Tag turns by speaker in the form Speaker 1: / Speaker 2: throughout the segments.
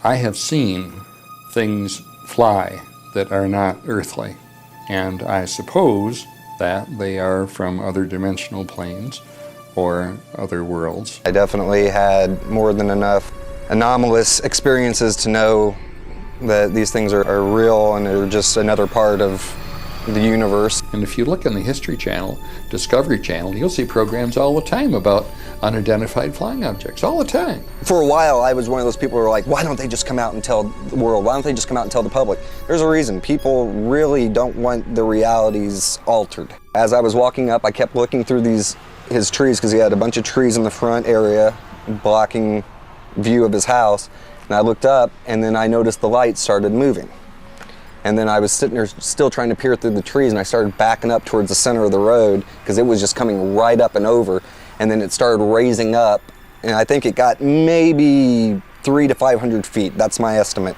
Speaker 1: I have seen things fly that are not earthly, and I suppose that they are from other dimensional planes or other worlds.
Speaker 2: I definitely had more than enough anomalous experiences to know that these things are real and they're just another part of the universe.
Speaker 1: And if you look on the History Channel, Discovery Channel, you'll see programs all the time about unidentified flying objects, all the time.
Speaker 2: For a while, I was one of those people who were like, why don't they just come out and tell the world? Why don't they just come out and tell the public? There's a reason. People really don't want the realities altered. As I was walking up, I kept looking through his trees, because he had a bunch of trees in the front area blocking view of his house. And I looked up, and then I noticed the lights started moving. And then I was sitting there still trying to peer through the trees, and I started backing up towards the center of the road because it was just coming right up and over. And then it started raising up, and I think it got maybe 300 to 500 feet. That's my estimate.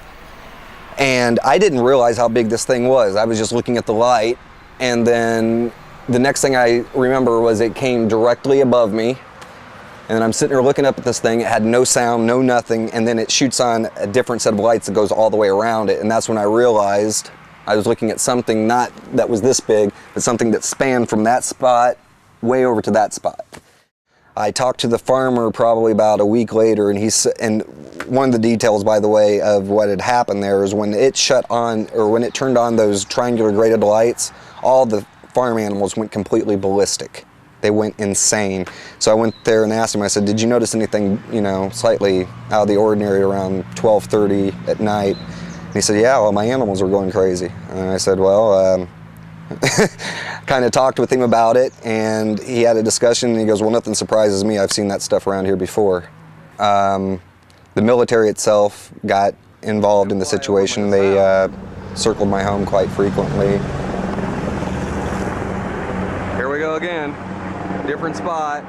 Speaker 2: And I didn't realize how big this thing was. I was just looking at the light, and then the next thing I remember was it came directly above me. And then I'm sitting there looking up at this thing. It had no sound, no nothing, and then it shoots on a different set of lights that goes all the way around it. And that's when I realized I was looking at something not that was this big, but something that spanned from that spot way over to that spot. I talked to the farmer probably about a week later, and one of the details, by the way, of what had happened there is when it shut on, or when it turned on those triangular graded lights, all the farm animals went completely ballistic. They went insane. So I went there and asked him, I said, did you notice anything, slightly out of the ordinary around 12:30 at night? And he said, yeah, well, my animals were going crazy. And I said, well, kind of talked with him about it, and he had a discussion, and he goes, well, nothing surprises me. I've seen that stuff around here before. The military itself got involved in the situation. They circled my home quite frequently. Here we go again. Different spot.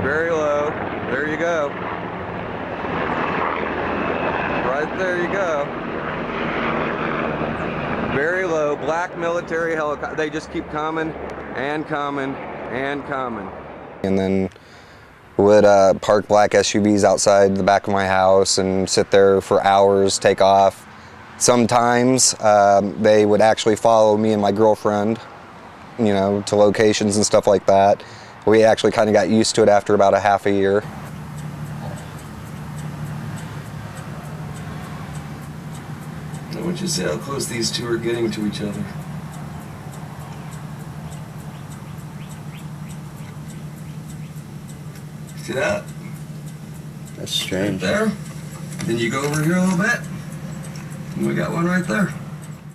Speaker 2: Very low. There you go. Right there you go. Very low. Black military helicopter. They just keep coming and coming and coming. And then would park black SUVs outside the back of my house and sit there for hours, take off. Sometimes they would actually follow me and my girlfriend, to locations and stuff like that. We actually kind of got used to it after about a half a year.
Speaker 3: I want you to see how close these two are getting to each other. See that?
Speaker 2: That's strange.
Speaker 3: Right there. Then you go over here a little bit. And we got one right there.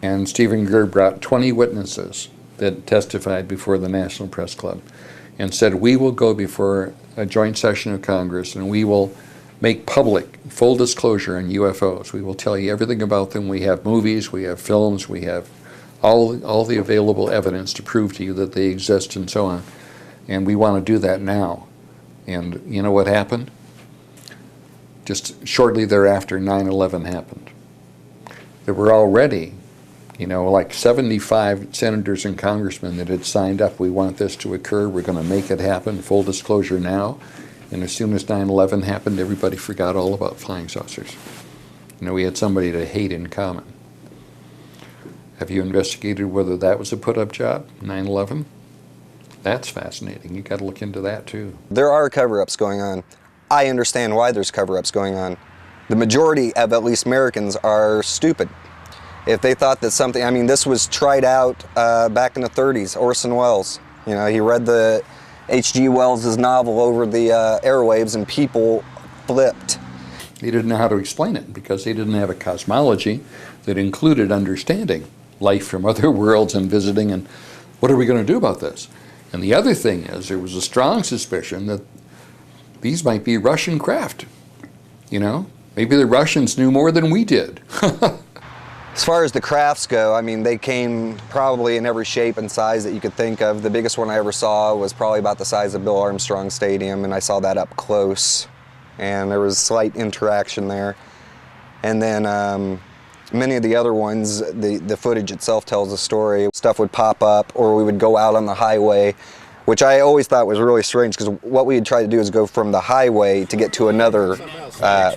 Speaker 1: And Stephen Greer brought 20 witnesses that testified before the National Press Club and said, we will go before a joint session of Congress and we will make public full disclosure on UFOs. We will tell you everything about them. We have movies, we have films, we have all the available evidence to prove to you that they exist and so on. And we want to do that now. And you know what happened? Just shortly thereafter, 9/11 happened. There were already like 75 senators and congressmen that had signed up. We want this to occur. We're going to make it happen. Full disclosure now. And as soon as 9/11 happened, everybody forgot all about flying saucers. We had somebody to hate in common. Have you investigated whether that was a put-up job, 9/11? That's fascinating. You got to look into that too.
Speaker 2: There are cover-ups going on. I understand why there's cover-ups going on. The majority of at least Americans are stupid. If they thought that something, this was tried out back in the 30s, Orson Welles. He read the H.G. Wells' novel over the airwaves and people flipped.
Speaker 1: He didn't know how to explain it because he didn't have a cosmology that included understanding life from other worlds and visiting, and what are we going to do about this? And the other thing is, there was a strong suspicion that these might be Russian craft. Maybe the Russians knew more than we did.
Speaker 2: As far as the crafts go, they came probably in every shape and size that you could think of. The biggest one I ever saw was probably about the size of Bill Armstrong Stadium, and I saw that up close, and there was slight interaction there. And then many of the other ones, the footage itself tells a story. Stuff would pop up, or we would go out on the highway which I always thought was really strange because what we had tried to do is go from the highway to get to another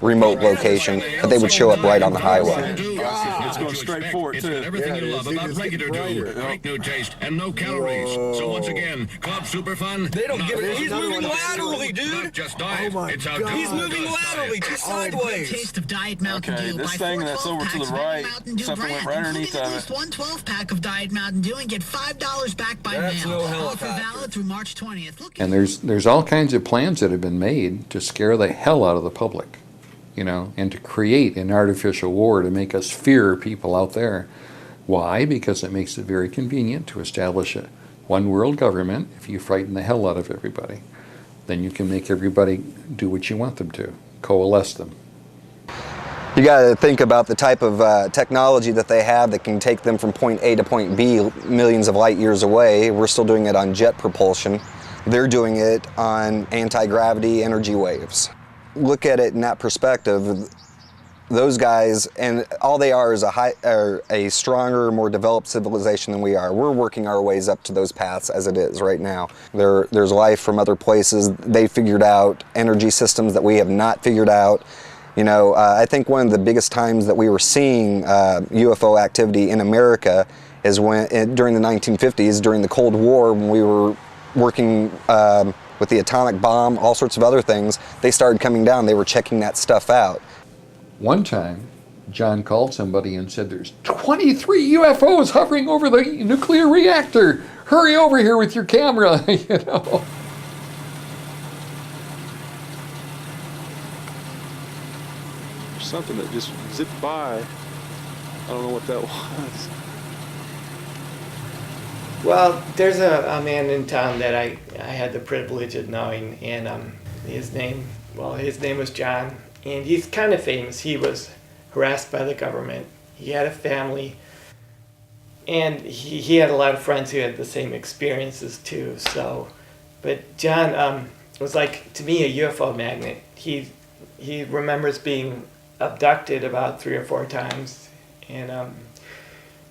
Speaker 2: remote location, but they would show up right on the highway.
Speaker 4: It's going straight for it, too.
Speaker 5: Everything you love about regular Dew. Great new taste and no calories. So once again, Club Super Fun.
Speaker 3: They don't get it. He's moving laterally, dude.
Speaker 5: Not just diet.
Speaker 4: Oh my
Speaker 5: it's how
Speaker 4: God.
Speaker 3: He's moving laterally, just sideways.
Speaker 6: Taste of Diet Mountain
Speaker 4: Okay,
Speaker 6: Dew.
Speaker 4: this
Speaker 6: Buy
Speaker 4: thing
Speaker 6: 4
Speaker 4: that's over to
Speaker 6: 12
Speaker 4: the
Speaker 6: packs of
Speaker 4: right,
Speaker 6: Mountain Dew
Speaker 4: something went
Speaker 6: brand,
Speaker 4: right underneath
Speaker 6: including
Speaker 4: of
Speaker 6: at least
Speaker 4: it.
Speaker 6: one 12-pack of Diet Mountain Dew and get $5 back by
Speaker 3: That's
Speaker 6: mail.
Speaker 3: no
Speaker 6: Offer
Speaker 3: helicopter.
Speaker 6: valid through March 20th. Look
Speaker 1: And there's all kinds of plans that have been made to scare the hell out of the public, you know, and to create an artificial war to make us fear people out there. Why? Because it makes it very convenient to establish a one world government. If you frighten the hell out of everybody, then you can make everybody do what you want them to, coalesce them.
Speaker 2: You got to think about the type of technology that they have that can take them from point A to point B millions of light years away. We're still doing it on jet propulsion. They're doing it on anti-gravity energy waves. Look at it in that perspective. Those guys, and all they are is a stronger, more developed civilization than we are. We're working our ways up to those paths as it is right now. There's life from other places. They figured out energy systems that we have not figured out. You know, I think one of the biggest times that we were seeing UFO activity in America is during the 1950s, during the Cold War, when we were working with the atomic bomb, all sorts of other things. They started coming down. They were checking that stuff out.
Speaker 1: One time, John called somebody and said, "There's 23 UFOs hovering over the nuclear reactor. Hurry over here with your camera," you know.
Speaker 4: Something that just zipped by. I don't know what that was.
Speaker 7: Well, there's a man in town that I had the privilege of knowing, and his name was John, and he's kind of famous. He was harassed by the government. He had a family, and he had a lot of friends who had the same experiences too. So, but John was like, to me, a UFO magnet. He remembers being abducted about 3 or 4 times, and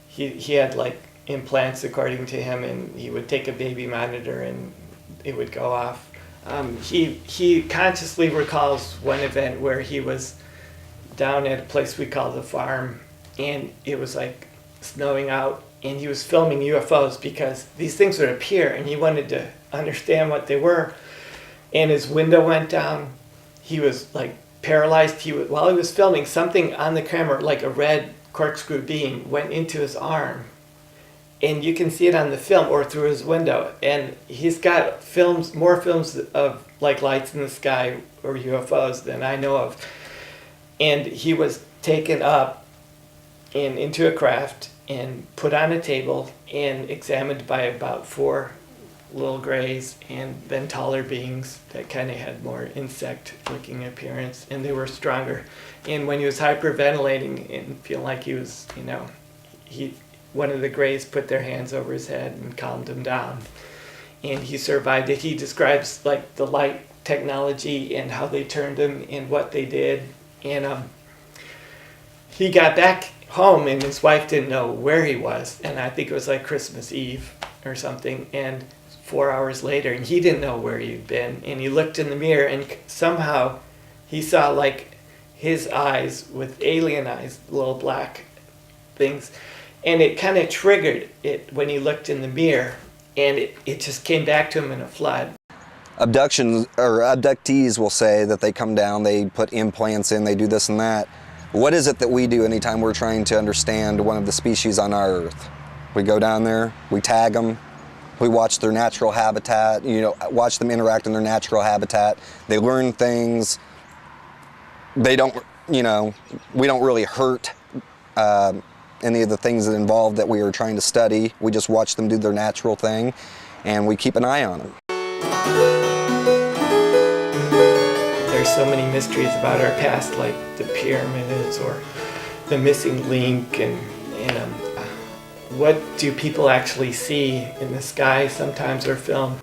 Speaker 7: he had like implants according to him, and he would take a baby monitor and it would go off. He consciously recalls one event where he was down at a place we call the farm, and it was like snowing out, and he was filming UFOs because these things would appear and he wanted to understand what they were, and his window went down. He was like paralyzed. While he was filming, something on the camera, like a red corkscrew beam, went into his arm. And you can see it on the film or through his window. And he's got more films of like lights in the sky or UFOs than I know of. And he was taken up and into a craft and put on a table and examined by about 4 little grays and then taller beings that kind of had more insect-looking appearance, and they were stronger. And when he was hyperventilating and feeling like he was, you know, one of the grays put their hands over his head and calmed him down, and he survived it. He describes like the light technology and how they turned him and what they did, and he got back home and his wife didn't know where he was, and I think it was like Christmas Eve or something, and 4 hours later, and he didn't know where he'd been, and he looked in the mirror and somehow he saw like his eyes with alien eyes, little black things. And it kind of triggered it when he looked in the mirror, and it just came back to him in a flood.
Speaker 2: Abductions or abductees will say that they come down, they put implants in, they do this and that. What is it that we do anytime we're trying to understand one of the species on our Earth? We go down there, we tag them, we watch their natural habitat, you know, watch them interact in their natural habitat. They learn things. They don't, you know, we don't really hurt any of the things that involve that we are trying to study. We just watch them do their natural thing, and we keep an eye on them.
Speaker 7: There's so many mysteries about our past, like the pyramids or the missing link, and what do people actually see in the sky sometimes or film.